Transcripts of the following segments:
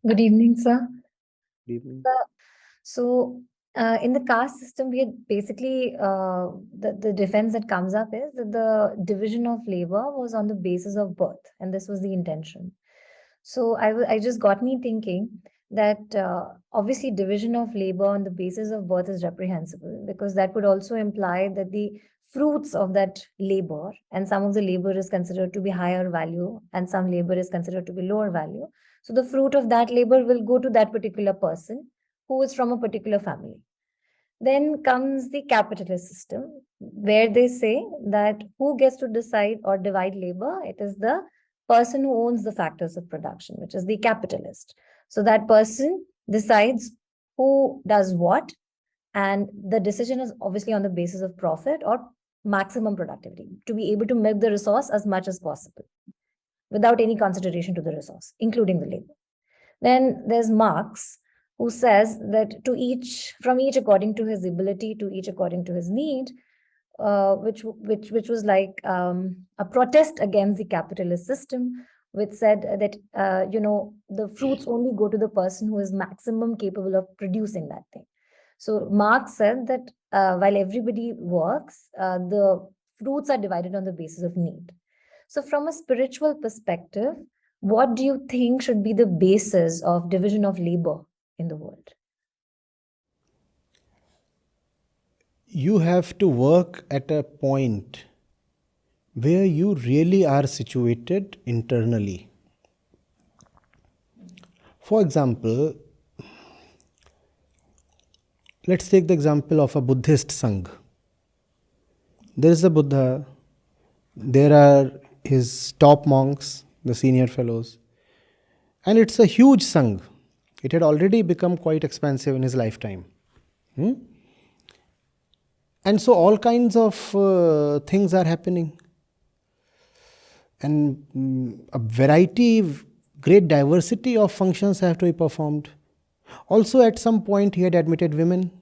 Good evening, sir. Good evening. Sir, So, in the caste system, we had basically the defense that comes up is that the division of labor was on the basis of birth, and this was the intention. So, I just got me thinking that obviously division of labor on the basis of birth is reprehensible because that would also imply that the fruits of that labor and some of the labor is considered to be higher value and some labor is considered to be lower value. So the fruit of that labor will go to that particular person who is from a particular family. Then comes the capitalist system, where they say that who gets to decide or divide labor? It is the person who owns the factors of production, which is the capitalist. So that person decides who does what, and the decision is obviously on the basis of profit or maximum productivity to be able to milk the resource as much as possible without any consideration to the resource, including the labor. Then there's Marx, who says that to each, from each according to his ability, to each according to his need, which was like a protest against the capitalist system, which said that the fruits only go to the person who is maximum capable of producing that thing. So Marx said that while everybody works, the fruits are divided on the basis of need. So from a spiritual perspective, what do you think should be the basis of division of labor in the world? You have to work at a point where you really are situated internally. For example, let's take the example of a Buddhist Sangh. There is a Buddha, there are his top monks, the senior fellows, and it's a huge Sangh. It had already become quite expensive in his lifetime. And so all kinds of things are happening. And a variety, great diversity of functions have to be performed. Also, at some point, he had admitted women.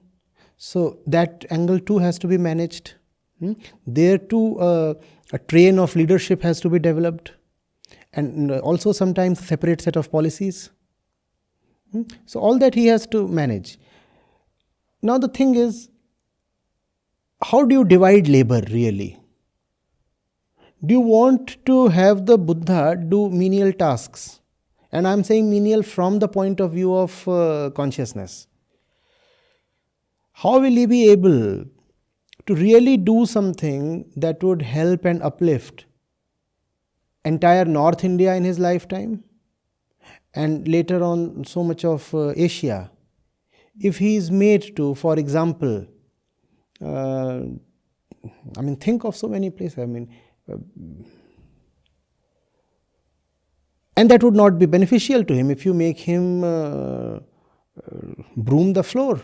So that angle too has to be managed. There too, a train of leadership has to be developed. And also sometimes a separate set of policies. So all that he has to manage. Now the thing is, how do you divide labor really? Do you want to have the Buddha do menial tasks? And I'm saying menial from the point of view of consciousness. How will he be able to really do something that would help and uplift entire North India in his lifetime? And later on, so much of Asia. If he is made to, for example, think of so many places. And that would not be beneficial to him if you make him broom the floor,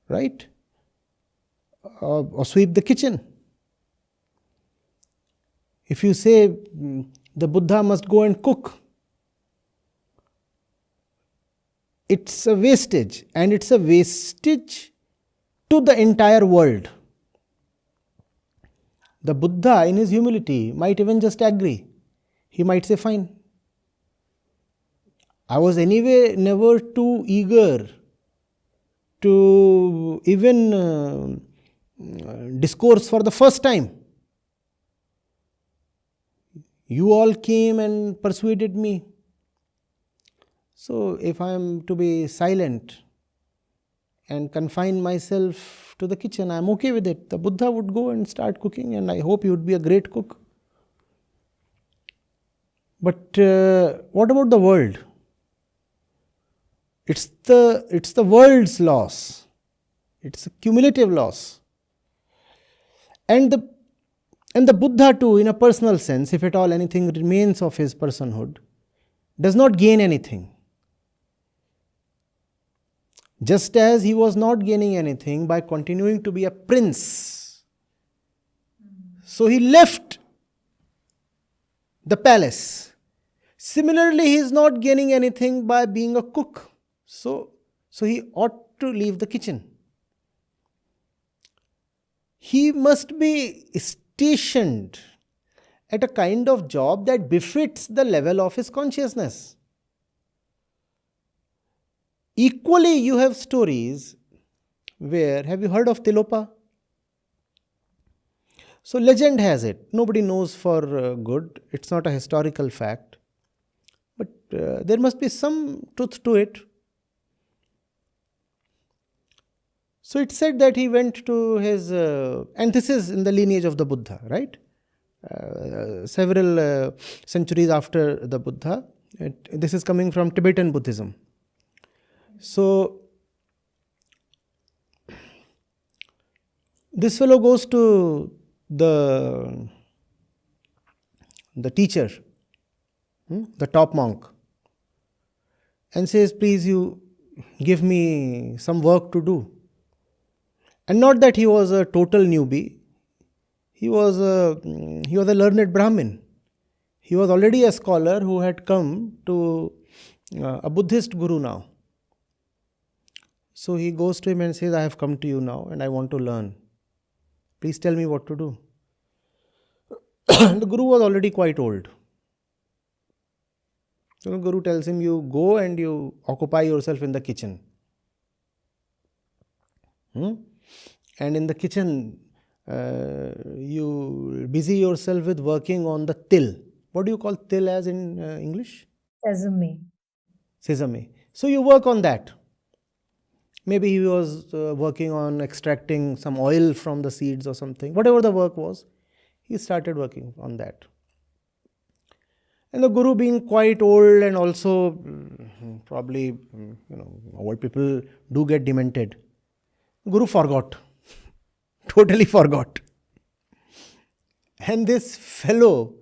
right? Or sweep the kitchen. If you say the Buddha must go and cook, it's a wastage, and it's a wastage to the entire world. The Buddha, in his humility, might even just agree. He might say, fine. I was anyway never too eager to even discourse for the first time. You all came and persuaded me. So if I am to be silent and confine myself to the kitchen, I am okay with it. The Buddha would go and start cooking, and I hope he would be a great cook. But what about the world? It's the world's loss. It's a cumulative loss. And the Buddha too, in a personal sense, if at all anything remains of his personhood, does not gain anything. Just as he was not gaining anything by continuing to be a prince. So he left the palace. Similarly, he is not gaining anything by being a cook. So he ought to leave the kitchen. He must be stationed at a kind of job that befits the level of his consciousness. Equally, you have stories where, have you heard of Tilopa? So legend has it, nobody knows for good, it's not a historical fact, but there must be some truth to it. So it's said that he went to his, and this is in the lineage of the Buddha, right? Several centuries after the Buddha. This is coming from Tibetan Buddhism. So this fellow goes to the teacher, the top monk, and says, please you give me some work to do. And not that he was a total newbie, he was a learned Brahmin. He was already a scholar who had come to a Buddhist guru now. So he goes to him and says, I have come to you now and I want to learn. Please tell me what to do. The guru was already quite old. So the guru tells him, you go and you occupy yourself in the kitchen. And in the kitchen, you busy yourself with working on the til. What do you call til as in English? Sesame. Sesame. So you work on that. Maybe he was working on extracting some oil from the seeds or something. Whatever the work was, he started working on that. And the guru, being quite old and also probably, old people do get demented. Guru forgot. Totally forgot. And this fellow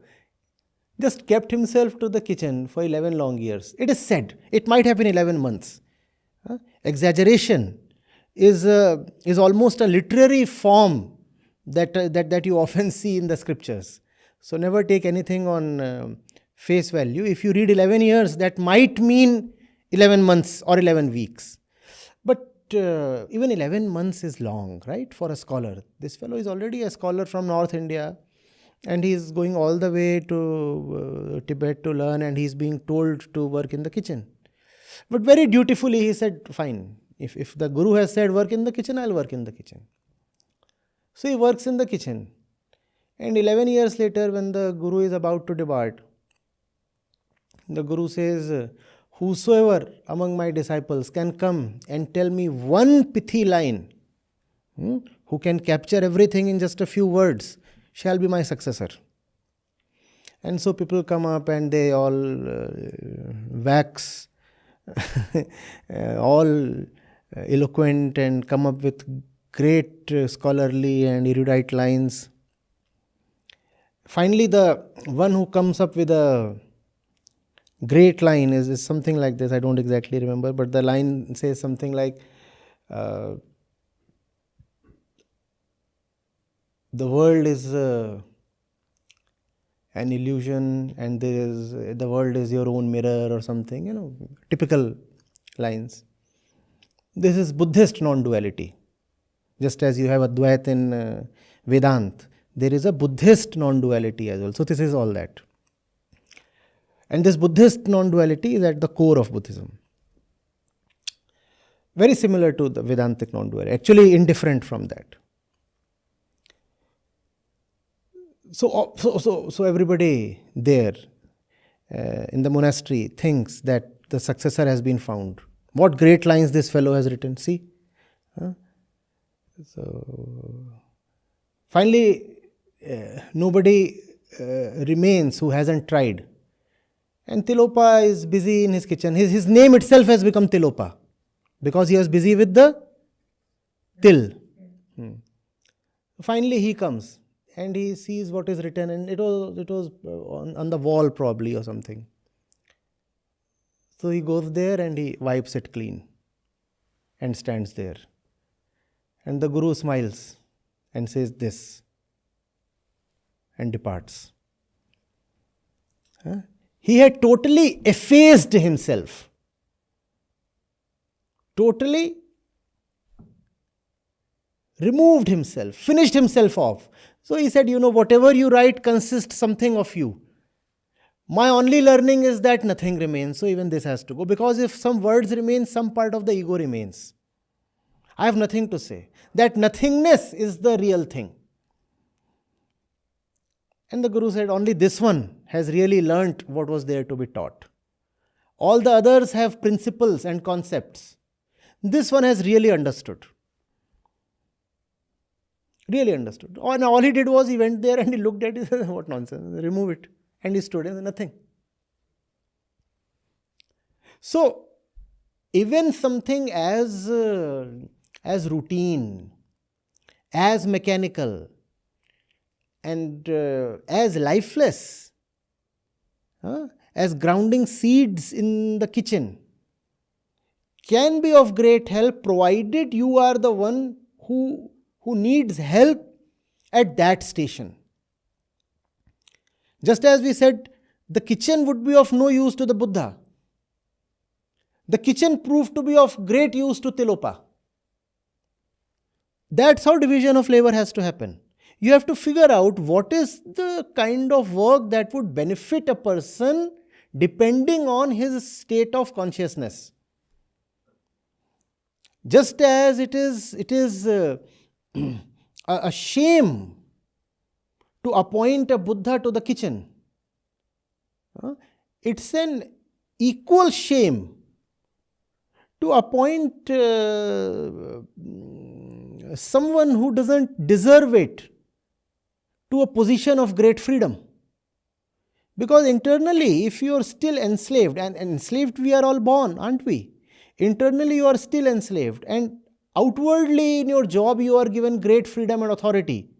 just kept himself to the kitchen for 11 long years. It is said, it might have been 11 months. Exaggeration is almost a literary form that you often see in the scriptures. So never take anything on face value. If you read 11 years, that might mean 11 months or 11 weeks. But even 11 months is long, right, for a scholar. This fellow is already a scholar from North India and he is going all the way to Tibet to learn, and he is being told to work in the kitchen. But very dutifully he said, fine, if the guru has said work in the kitchen, I'll work in the kitchen. So he works in the kitchen. And 11 years later, when the guru is about to depart, the guru says, whosoever among my disciples can come and tell me one pithy line, who can capture everything in just a few words, shall be my successor. And so people come up and they all wax all eloquent and come up with great scholarly and erudite lines. Finally, the one who comes up with a great line is something like this. I don't exactly remember, but the line says something like, the world is an illusion and the world is your own mirror or something, typical lines. This is Buddhist non-duality. Just as you have Advait in Vedanta, there is a Buddhist non-duality as well. So this is all that. And this Buddhist non-duality is at the core of Buddhism. Very similar to the Vedantic non-duality, actually indifferent from that. So everybody there in the monastery thinks that the successor has been found. What great lines this fellow has written, see? So finally, nobody remains who hasn't tried. And Tilopa is busy in his kitchen. His name itself has become Tilopa because he was busy with the till. Finally he comes and he sees what is written, and it was on the wall probably or something. So he goes there and he wipes it clean and stands there. And the guru smiles and says this and departs. He had totally effaced himself. Totally removed himself, finished himself off. So he said, whatever you write consists something of you. My only learning is that nothing remains. So even this has to go. Because if some words remain, some part of the ego remains. I have nothing to say. That nothingness is the real thing. And the Guru said, only this one has really learnt what was there to be taught. All the others have principles and concepts. This one has really understood. Really understood. And all he did was he went there and he looked at it and said, what nonsense, remove it. And he stood and said, nothing. So, even something as routine, as mechanical, and as lifeless, as grounding seeds in the kitchen, can be of great help provided you are the one who needs help at that station. Just as we said, the kitchen would be of no use to the Buddha. The kitchen proved to be of great use to Tilopa. That's how division of labor has to happen. You have to figure out what is the kind of work that would benefit a person depending on his state of consciousness. Just as it is a shame to appoint a Buddha to the kitchen, it's an equal shame to appoint someone who doesn't deserve it to a position of great freedom. Because internally, if you are still enslaved, and enslaved we are all born, aren't we? Internally you are still enslaved, and outwardly in your job you are given great freedom and authority.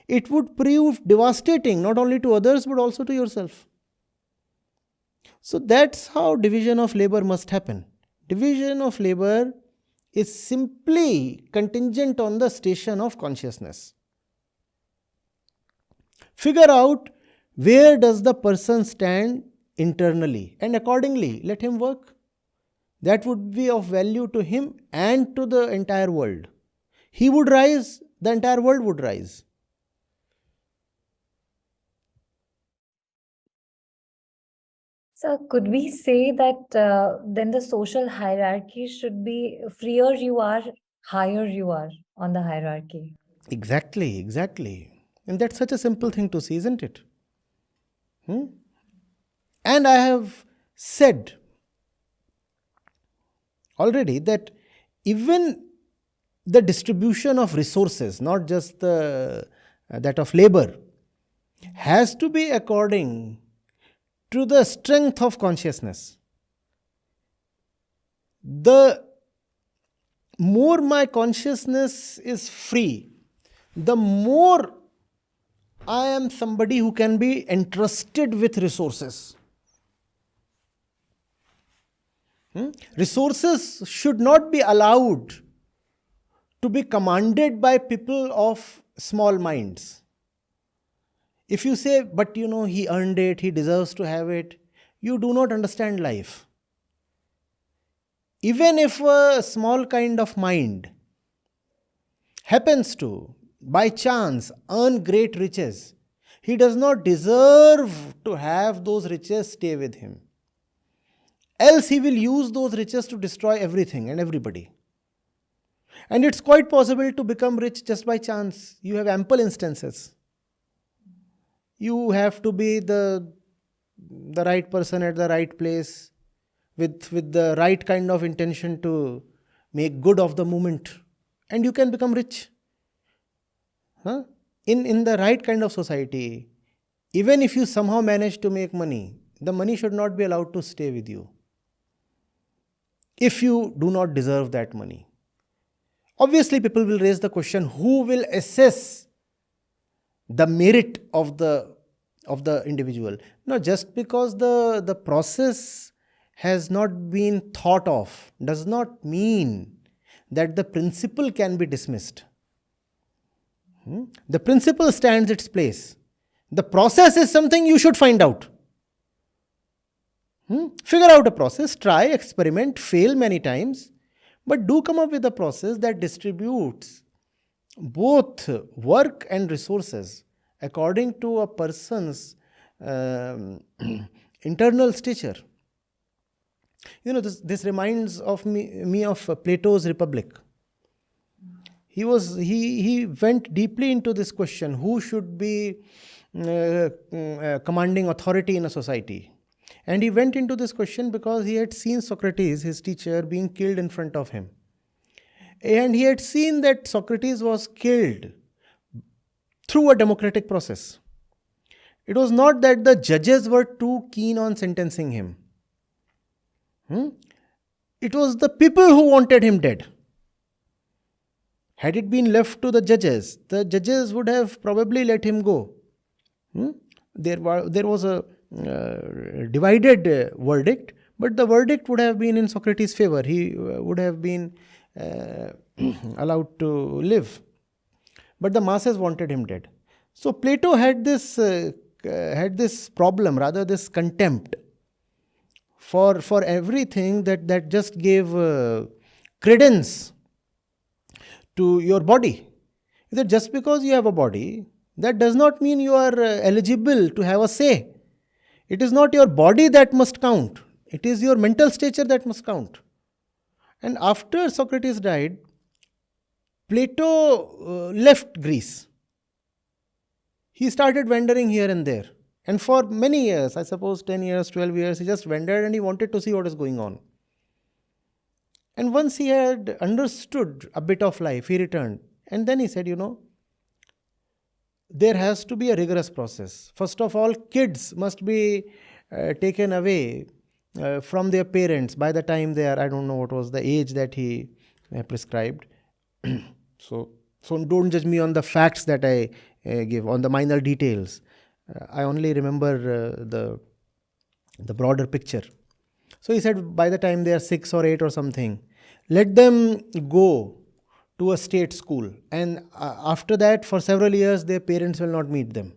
It would prove devastating not only to others but also to yourself. So that's how division of labor must happen. Division of labor is simply contingent on the station of consciousness. Figure out where does the person stand internally, and accordingly let him work. That would be of value to him and to the entire world. He would rise, the entire world would rise. So could we say that then the social hierarchy should be freer you are, higher you are on the hierarchy? Exactly. And that's such a simple thing to see, isn't it? And I have said already that even the distribution of resources, not just that of labor, has to be according to the strength of consciousness. The more my consciousness is free, the more I am somebody who can be entrusted with resources. Resources should not be allowed to be commanded by people of small minds. If you say, but he earned it, he deserves to have it, you do not understand life. Even if a small kind of mind happens to, by chance, earn great riches, he does not deserve to have those riches stay with him. Else he will use those riches to destroy everything and everybody. And it's quite possible to become rich just by chance. You have ample instances. You have to be the right person at the right place with the right kind of intention to make good of the moment, and you can become rich. In the right kind of society, even if you somehow manage to make money, the money should not be allowed to stay with you if you do not deserve that money. Obviously, people will raise the question, who will assess the merit of the individual? No, just because the process has not been thought of does not mean that the principle can be dismissed. The principle stands its place. The process is something you should find out. Figure out a process, try, experiment, fail many times, but do come up with a process that distributes both work and resources according to a person's internal stature. This reminds of me of Plato's Republic. He went deeply into this question: who should be commanding authority in a society? And he went into this question because he had seen Socrates, his teacher, being killed in front of him. And he had seen that Socrates was killed through a democratic process. It was not that the judges were too keen on sentencing him. It was the people who wanted him dead. Had it been left to the judges would have probably let him go. There was a divided verdict, but the verdict would have been in Socrates' favor. He would have been allowed to live. But the masses wanted him dead. So Plato had this problem, rather this contempt for everything that just gave credence to your body. That just because you have a body, that does not mean you are eligible to have a say. It is not your body that must count. It is your mental stature that must count. And after Socrates died, Plato left Greece. He started wandering here and there. And for many years, I suppose 10 years, 12 years, he just wandered and he wanted to see what is going on. And once he had understood a bit of life, he returned. And then he said, there has to be a rigorous process. First of all, kids must be taken away from their parents by the time they are, I don't know what was the age that he prescribed. So don't judge me on the facts that I give, on the minor details. I only remember the broader picture. So he said by the time they are 6 or 8 or something, let them go to a state school. And after that, for several years, their parents will not meet them.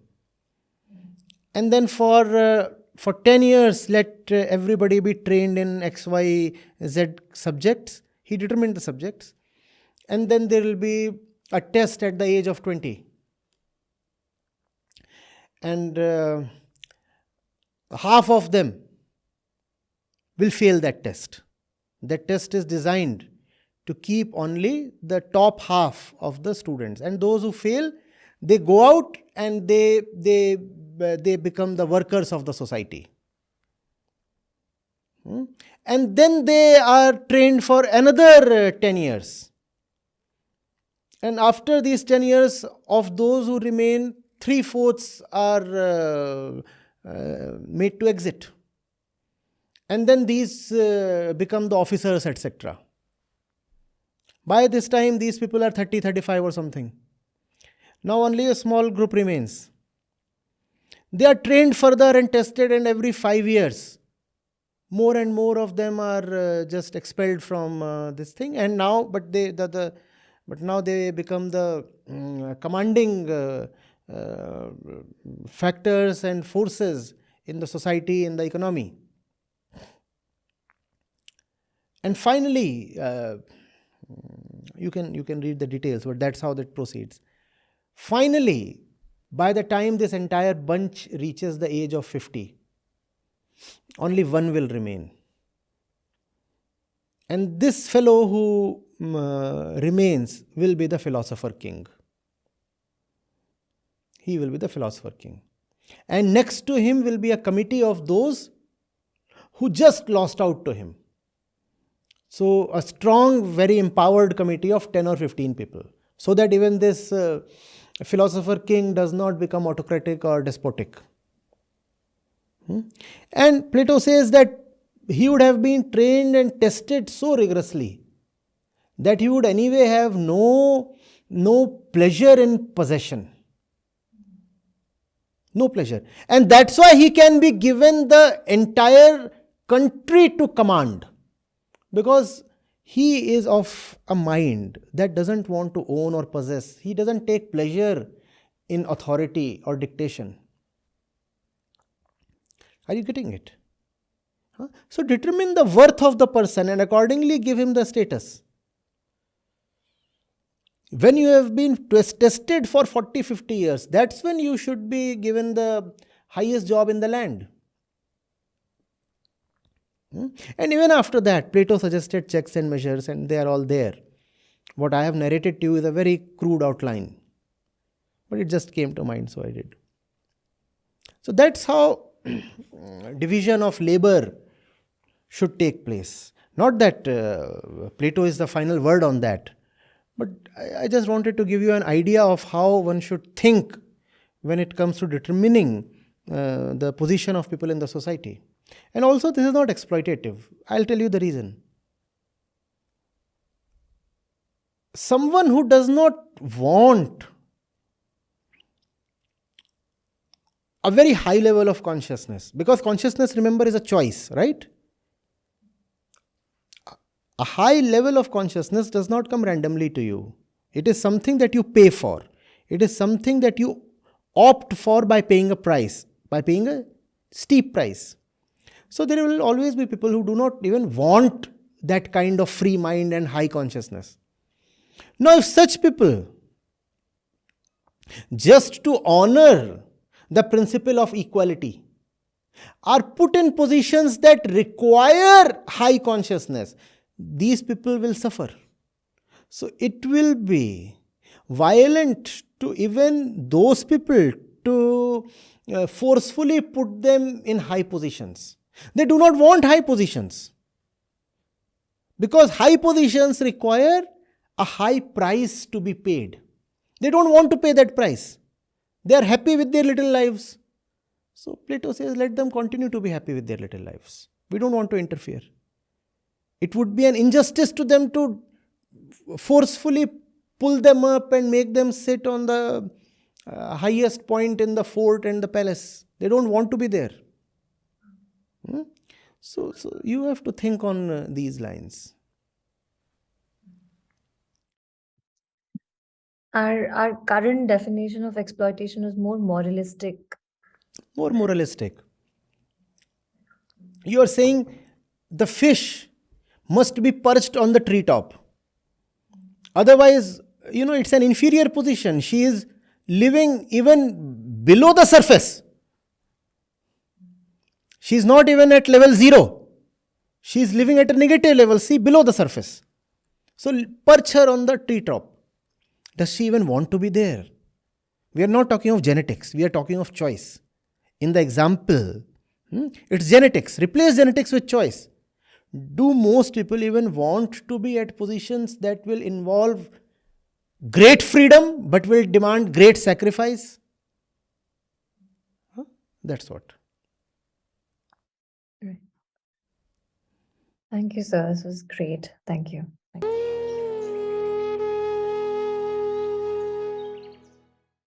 And then for 10 years, let everybody be trained in X, Y, Z subjects. He determined the subjects. And then there will be a test at the age of 20. And half of them will fail that test. That test is designed to keep only the top half of the students. And those who fail, they go out and they become the workers of the society. And then they are trained for another 10 years. And after these 10 years, of those who remain, 3/4 are made to exit. And then these become the officers, etc. By this time, these people are 30, 35 or something. Now only a small group remains. They are trained further and tested, and every 5 years, more and more of them are just expelled from this thing. And now, but now they become the commanding factors and forces in the society, in the economy. And finally, you can read the details, but that's how that proceeds. Finally, by the time this entire bunch reaches the age of 50, only one will remain. And this fellow who remains will be the philosopher king. He will be the philosopher king. And next to him will be a committee of those who just lost out to him. So a strong, very empowered committee of 10 or 15 people, so that even this philosopher king does not become autocratic or despotic. And Plato says that he would have been trained and tested so rigorously that he would anyway have no pleasure in possession. No pleasure. And that's why he can be given the entire country to command. Because he is of a mind that doesn't want to own or possess. He doesn't take pleasure in authority or dictation. Are you getting it? So determine the worth of the person and accordingly give him the status. When you have been tested for 40, 50 years, that's when you should be given the highest job in the land. And even after that, Plato suggested checks and measures, and they are all there. What I have narrated to you is a very crude outline, but it just came to mind, so I did. So that's how division of labor should take place. Not that Plato is the final word on that, but I just wanted to give you an idea of how one should think when it comes to determining the position of people in the society. And also, this is not exploitative. I'll tell you the reason. Someone who does not want a very high level of consciousness, because consciousness, remember, is a choice, right? A high level of consciousness does not come randomly to you. It is something that you pay for. It is something that you opt for by paying a price, by paying a steep price. So there will always be people who do not even want that kind of free mind and high consciousness. Now, if such people, just to honor the principle of equality, are put in positions that require high consciousness, these people will suffer. So it will be violent to even those people to forcefully put them in high positions. They do not want high positions, because high positions require a high price to be paid. They don't want to pay that price. They are happy with their little lives. So Plato says, let them continue to be happy with their little lives. We don't want to interfere. It would be an injustice to them to forcefully pull them up and make them sit on the highest point in the fort and the palace. They don't want to be there. So you have to think on these lines. Our current definition of exploitation is more moralistic. More moralistic. You are saying the fish must be perched on the treetop. Otherwise, it's an inferior position. She is living even below the surface. She is not even at level 0. She is living at a negative level, see, below the surface. So perch her on the treetop. Does she even want to be there? We are not talking of genetics. We are talking of choice. In the example, it's genetics. Replace genetics with choice. Do most people even want to be at positions that will involve great freedom but will demand great sacrifice? That's what. Thank you, sir. This was great. Thank you.